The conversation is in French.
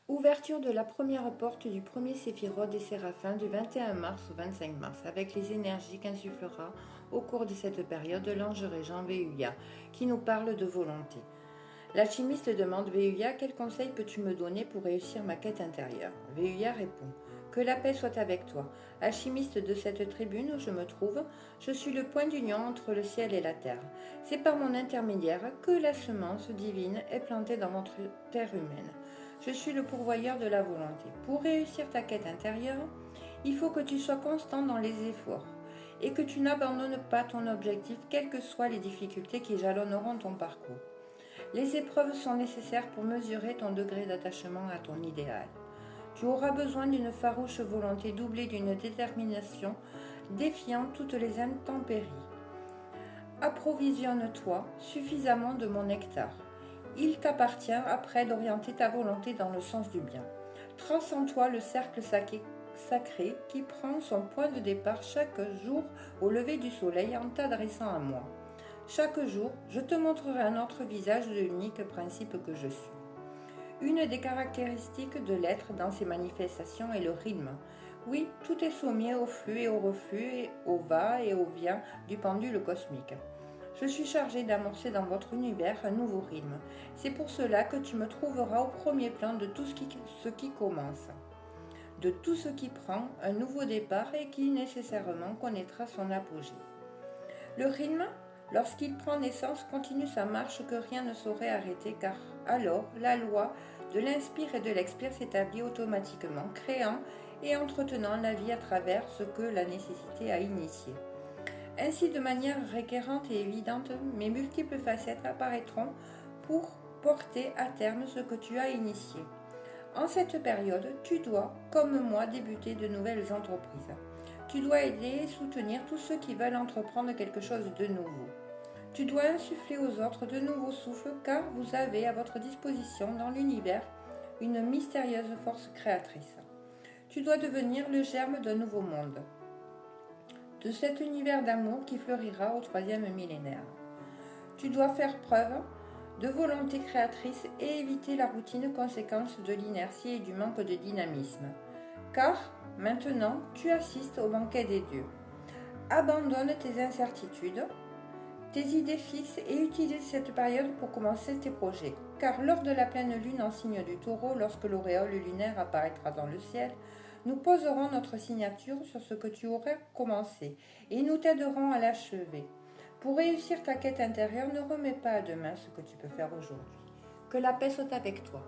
Ouverture de la première porte du premier séphiroth des séraphins du 21 mars au 25 mars, avec les énergies qu'insufflera au cours de cette période l'ange régent Véhuya, qui nous parle de volonté. L'alchimiste demande Véhuya, quel conseil peux-tu me donner pour réussir ma quête intérieure? Véhuya répond, que la paix soit avec toi. Alchimiste de cette tribune où je me trouve, je suis le point d'union entre le ciel et la terre. C'est par mon intermédiaire que la semence divine est plantée dans votre terre humaine. Je suis le pourvoyeur de la volonté. Pour réussir ta quête intérieure, il faut que tu sois constant dans les efforts et que tu n'abandonnes pas ton objectif, quelles que soient les difficultés qui jalonneront ton parcours. Les épreuves sont nécessaires pour mesurer ton degré d'attachement à ton idéal. Tu auras besoin d'une farouche volonté doublée d'une détermination défiant toutes les intempéries. Approvisionne-toi suffisamment de mon nectar. Il t'appartient après d'orienter ta volonté dans le sens du bien. Trace en toi le cercle sacré qui prend son point de départ chaque jour au lever du soleil en t'adressant à moi. Chaque jour, je te montrerai un autre visage de l'unique principe que je suis. Une des caractéristiques de l'être dans ses manifestations est le rythme. Oui, tout est soumis au flux et au reflux, et au va et au vient du pendule cosmique. Je suis chargée d'amorcer dans votre univers un nouveau rythme. C'est pour cela que tu me trouveras au premier plan de tout ce qui commence, de tout ce qui prend un nouveau départ et qui nécessairement connaîtra son apogée. Le rythme, lorsqu'il prend naissance, continue sa marche que rien ne saurait arrêter, car alors la loi de l'inspire et de l'expire s'établit automatiquement, créant et entretenant la vie à travers ce que la nécessité a initié. Ainsi, de manière récurrente et évidente, mes multiples facettes apparaîtront pour porter à terme ce que tu as initié. En cette période, tu dois, comme moi, débuter de nouvelles entreprises. Tu dois aider et soutenir tous ceux qui veulent entreprendre quelque chose de nouveau. Tu dois insuffler aux autres de nouveaux souffles car vous avez à votre disposition dans l'univers une mystérieuse force créatrice. Tu dois devenir le germe d'un nouveau monde, de cet univers d'amour qui fleurira au 3e millénaire. Tu dois faire preuve de volonté créatrice et éviter la routine conséquence de l'inertie et du manque de dynamisme. Car, maintenant, tu assistes au banquet des dieux. Abandonne tes incertitudes, tes idées fixes et utilise cette période pour commencer tes projets. Car lors de la pleine lune en signe du taureau, lorsque l'auréole lunaire apparaîtra dans le ciel, nous poserons notre signature sur ce que tu aurais commencé et nous t'aiderons à l'achever. Pour réussir ta quête intérieure, ne remets pas à demain ce que tu peux faire aujourd'hui. Que la paix soit avec toi.